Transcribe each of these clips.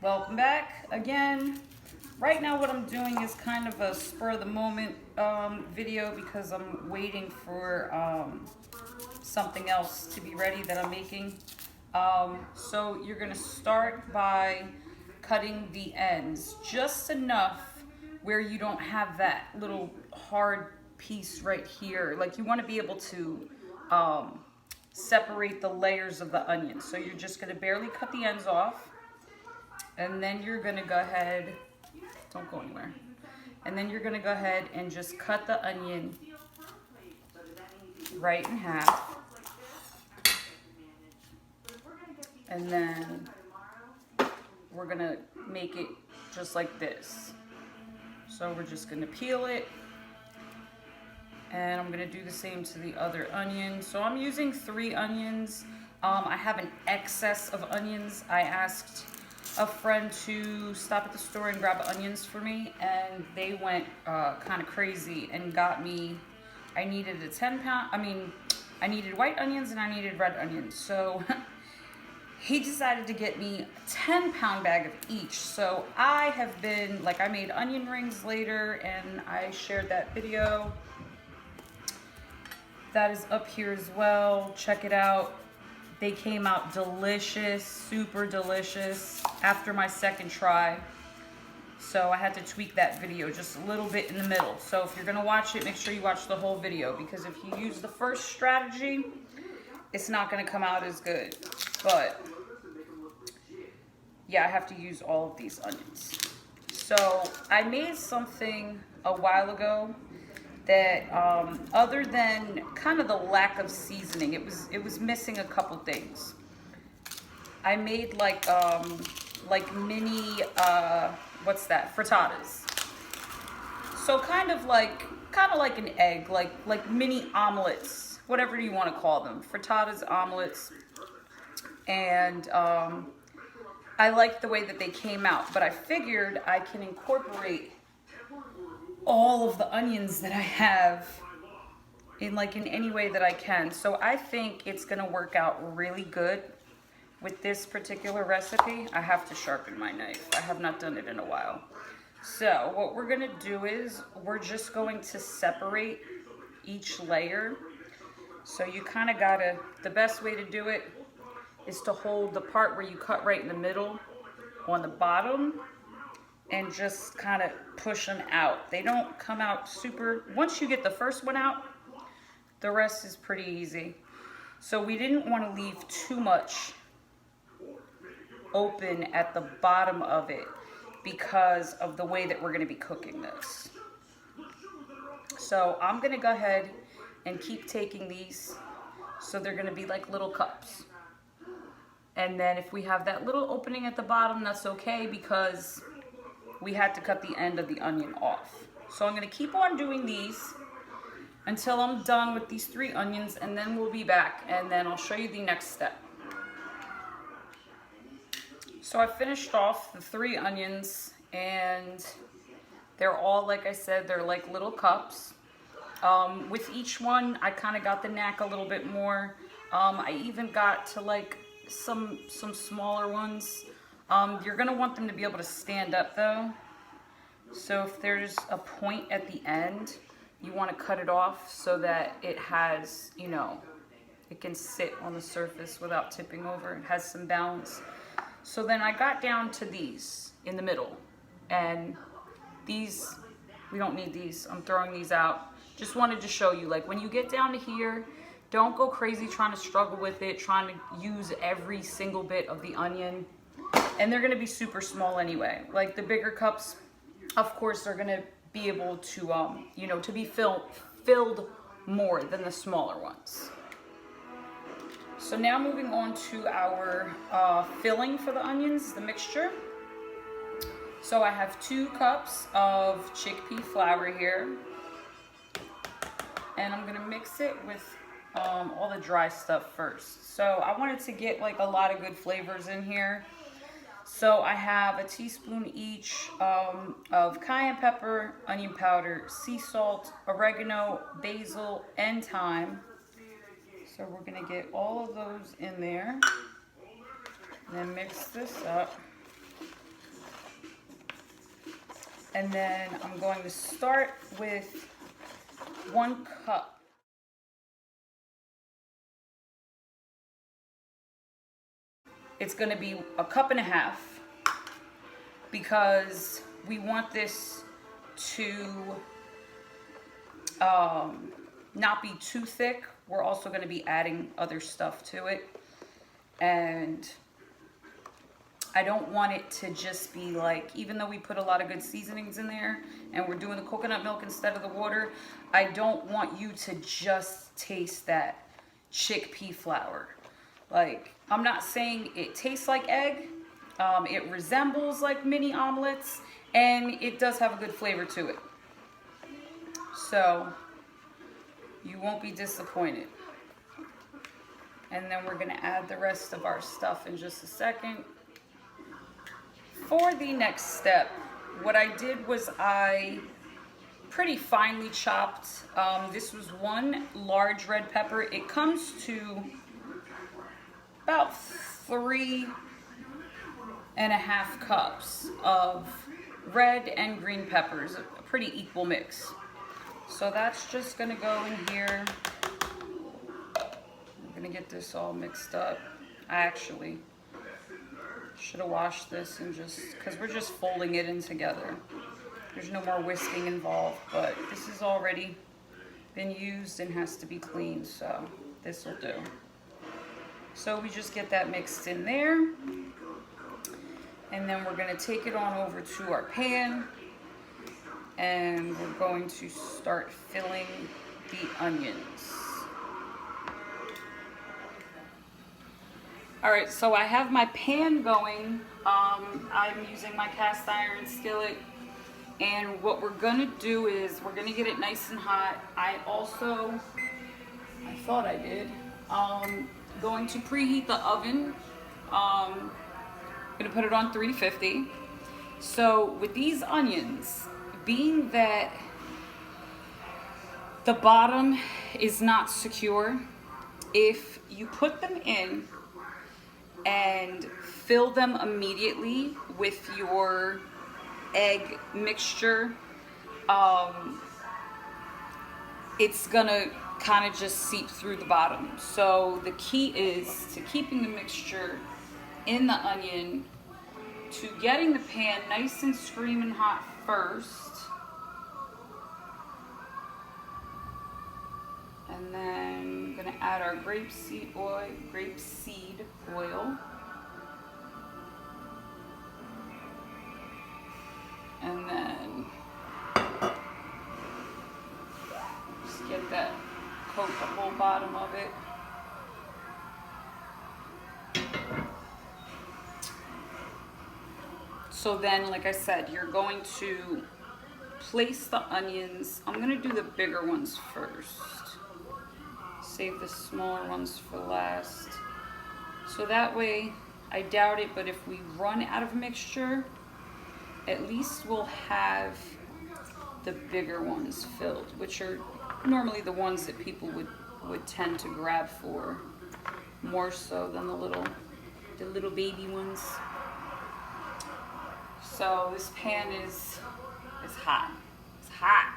Welcome back again. Right now what I'm doing is kind of a spur of the moment video because I'm waiting for something else to be ready that I'm making. So you're gonna start by cutting the ends just enough where you don't have that little hard piece right here. Like you want to be able to separate the layers of the onion. So you're just gonna barely cut the ends off, and then you're gonna go ahead, don't go anywhere, and then you're gonna go ahead and just cut the onion right in half, and then we're gonna make it just like this. So we're just gonna peel it, and I'm gonna do the same to the other onion. So I'm using 3 onions. I have an excess of onions. I asked a friend to stop at the store and grab onions for me, and they went kind of crazy and got me, I needed a 10-pound, I needed white onions and I needed red onions. So he decided to get me a 10-pound bag of each. So I have been, like, I made onion rings later and I shared that video. That is up here as well. Check it out. They came out delicious, super delicious after my second try. So I had to tweak that video just a little bit in the middle. So if you're gonna watch it, make sure you watch the whole video, because if you use the first strategy, it's not gonna come out as good. But yeah, I have to use all of these onions. So I made something a while ago that other than kind of the lack of seasoning, it was missing a couple things. I made like mini what's that, frittatas. So kind of like an egg, like mini omelets, whatever you want to call them, frittatas, omelets. And I liked the way that they came out, but I figured I can incorporate all of the onions that I have in any way that I can. So I think it's gonna work out really good with this particular recipe. I have to sharpen my knife. I have not done it in a while. So what we're gonna do is we're just going to separate each layer. So you kind of gotta, the best way to do it is to hold the part where you cut right in the middle on the bottom and just kind of push them out. They don't come out super, once you get the first one out, the rest is pretty easy. So we didn't want to leave too much open at the bottom of it because of the way that we're going to be cooking this. So I'm going to go ahead and keep taking these, so they're going to be like little cups. And then if we have that little opening at the bottom, that's okay, because we had to cut the end of the onion off. So I'm gonna keep on doing these until I'm done with these 3 onions, and then we'll be back and then I'll show you the next step. So I finished off the 3 onions, and they're all, like I said, they're like little cups. With each one, I kind of got the knack a little bit more. I even got to like some smaller ones. You're gonna want them to be able to stand up though. So if there's a point at the end, you want to cut it off so that it has, it can sit on the surface without tipping over. It has some balance. So then I got down to these in the middle, and these, we don't need these. I'm throwing these out. Just wanted to show you, like, when you get down to here, don't go crazy trying to struggle with it, trying to use every single bit of the onion. And they're gonna be super small anyway. Like the bigger cups, of course, are gonna be able to, to be filled more than the smaller ones. So now moving on to our filling for the onions, the mixture. So I have 2 cups of chickpea flour here, and I'm gonna mix it with all the dry stuff first. So I wanted to get like a lot of good flavors in here. So I have a teaspoon each of cayenne pepper, onion powder, sea salt, oregano, basil, and thyme. So we're gonna get all of those in there. Then mix this up. And then I'm going to start with 1 cup. It's going to be 1.5 cups because we want this to not be too thick. We're also going to be adding other stuff to it. And I don't want it to just be like, even though we put a lot of good seasonings in there and we're doing the coconut milk instead of the water, I don't want you to just taste that chickpea flour. Like, I'm not saying it tastes like egg. It resembles like mini omelets, and it does have a good flavor to it. So you won't be disappointed. And then we're gonna add the rest of our stuff in just a second. For the next step, what I did was I pretty finely chopped. This was 1 large red pepper. It comes to about 3.5 cups of red and green peppers, a pretty equal mix. So that's just gonna go in here. I'm gonna get this all mixed up. I actually should have washed this and just, because we're just folding it in together. There's no more whisking involved, but this has already been used and has to be cleaned, so this will do. So we just get that mixed in there. And then we're gonna take it on over to our pan and we're going to start filling the onions. All right, so I have my pan going. I'm using my cast iron skillet. And what we're gonna do is we're gonna get it nice and hot. I thought I did. Going to preheat the oven. Gonna put it on 350. So with these onions, being that the bottom is not secure, if you put them in and fill them immediately with your egg mixture, it's gonna kind of just seep through the bottom. So the key is to keeping the mixture in the onion, to getting the pan nice and screaming hot first, and then I'm gonna add our grapeseed oil, and then just get that, coat the whole bottom of it. So then, like I said, you're going to place the onions. I'm gonna do the bigger ones first. Save the smaller ones for last. So that way, I doubt it, but if we run out of mixture, at least we'll have the bigger ones filled, which are normally the ones that people would tend to grab for, more so than the little baby ones. So this pan is hot. It's hot.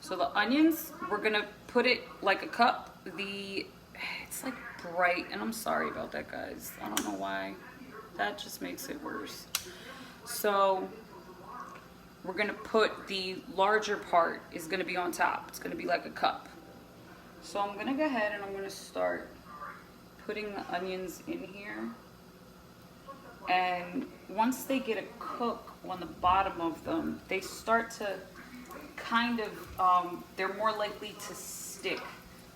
So the onions, we're gonna put it like a cup. It's like bright, and I'm sorry about that, guys. I don't know why. That just makes it worse. So we're gonna put the larger part is gonna be on top. It's gonna be like a cup. So I'm gonna go ahead and I'm gonna start putting the onions in here. And once they get a cook on the bottom of them, they start to kind of, they're more likely to stick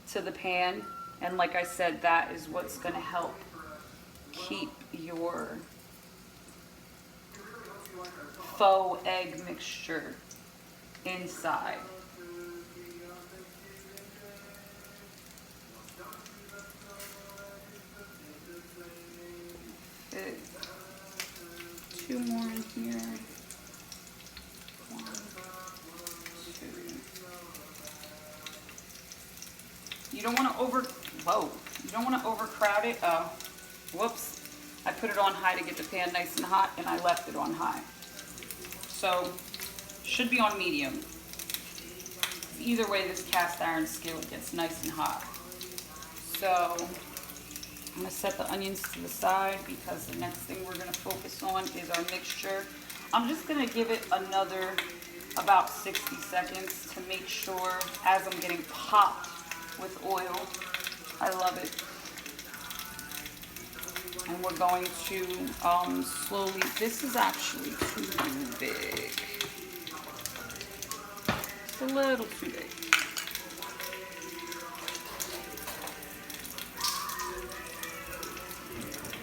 to the pan. And like I said, that is what's gonna help keep your faux egg mixture inside. Fit 2 more in here. 1, 2. You don't want to don't want to overcrowd it. Whoops. I put it on high to get the pan nice and hot, and I left it on high. So, should be on medium. Either way, this cast iron skillet gets nice and hot. So, I'm going to set the onions to the side because the next thing we're going to focus on is our mixture. I'm just going to give it another about 60 seconds to make sure as I'm getting popped with oil. I love it. And we're going to slowly, this is actually too big. It's a little too big.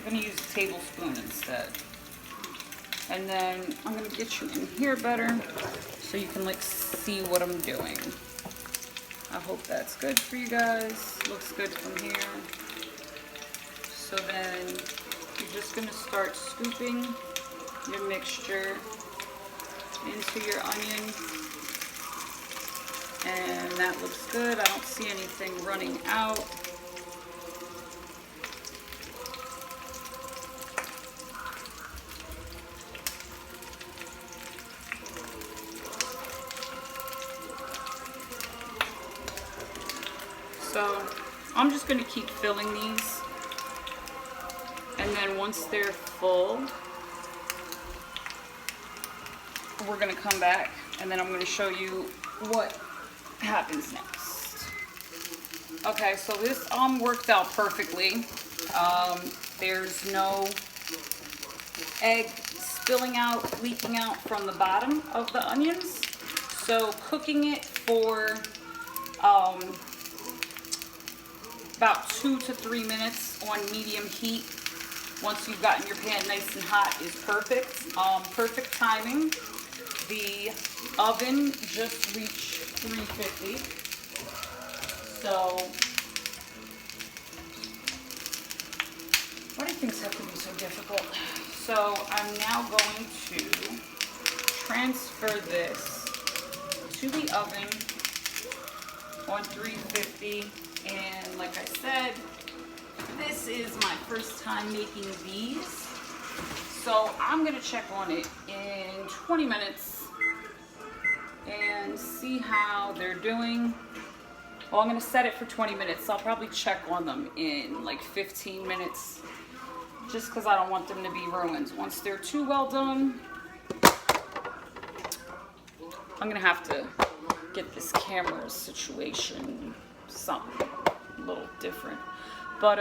I'm going to use a tablespoon instead. And then I'm going to get you in here better so you can like see what I'm doing. I hope that's good for you guys. Looks good from here. So then you're just going to start scooping your mixture into your onion. And that looks good. I don't see anything running out. So I'm just going to keep filling these, and then once they're full, we're going to come back and then I'm going to show you what happens next. Okay, so this worked out perfectly. There's no egg spilling out, leaking out from the bottom of the onions. So cooking it for about 2 to 3 minutes on medium heat, once you've gotten your pan nice and hot, is perfect. Perfect timing. The oven just reached 350. So, what do things have to be so difficult? So, I'm now going to transfer this to the oven on 350. And like I said, this is my first time making these. So I'm gonna check on it in 20 minutes and see how they're doing. Well, I'm gonna set it for 20 minutes. I'll probably check on them in like 15 minutes just because I don't want them to be ruined. Once they're too well done, I'm gonna have to get this camera situation something a little different. But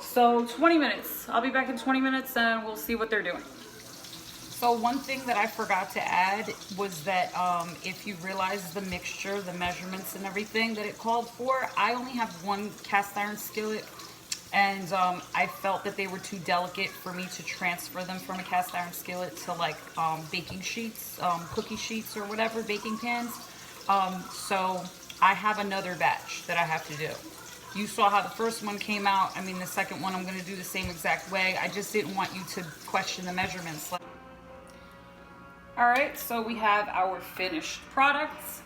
so 20 minutes. I'll be back in 20 minutes and we'll see what they're doing. So one thing that I forgot to add was that if you realize the mixture, the measurements and everything that it called for, I only have one cast iron skillet, and I felt that they were too delicate for me to transfer them from a cast iron skillet to like baking sheets, cookie sheets or whatever, baking pans. So I have another batch that I have to do. You saw how the first one came out. I mean, the second one I'm going to do the same exact way. I just didn't want you to question the measurements. All right, so we have our finished products.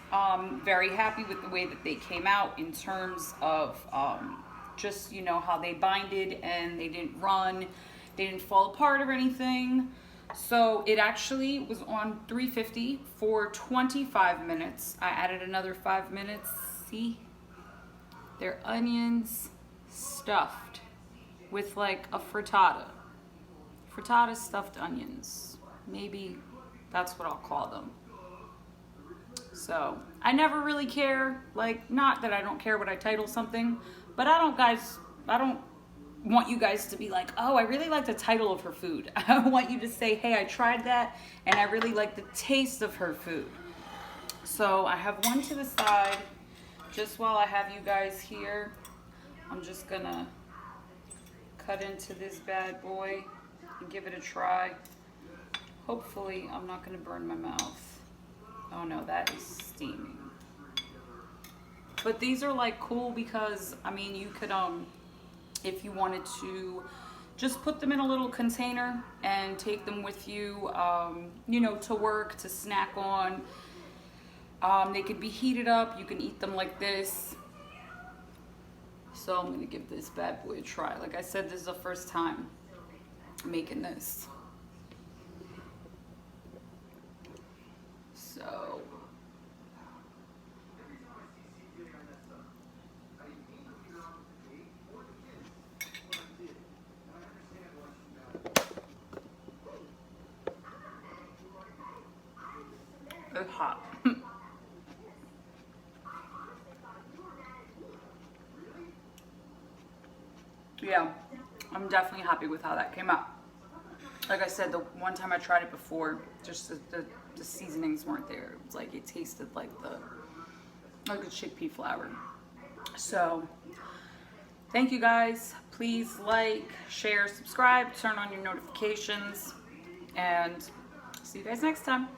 Very happy with the way that they came out in terms of just, you know, how they binded and they didn't run, they didn't fall apart or anything. So it actually was on 350 for 25 minutes. I added another 5 minutes. See? They're onions stuffed with like a frittata. Frittata stuffed onions. Maybe that's what I'll call them. So I never really care, like, not that I don't care what I title something, but I don't want you guys to be like, oh, I really like the title of her food. I want you to say, hey, I tried that and I really like the taste of her food. So I have one to the side. Just while I have you guys here, I'm just gonna cut into this bad boy and give it a try. Hopefully I'm not gonna burn my mouth. Oh no, that is steaming. But these are like cool because, I mean, you could, if you wanted to just put them in a little container and take them with you, you know, to work, to snack on. They could be heated up. You can eat them like this. So I'm gonna give this bad boy a try. Like I said, this is the first time making this. So it's hot. Yeah, I'm definitely happy with how that came out. Like I said, the one time I tried it before, just the seasonings weren't there. It was like it tasted like a chickpea flour. So thank you guys. Please like, share, subscribe, turn on your notifications, and see you guys next time.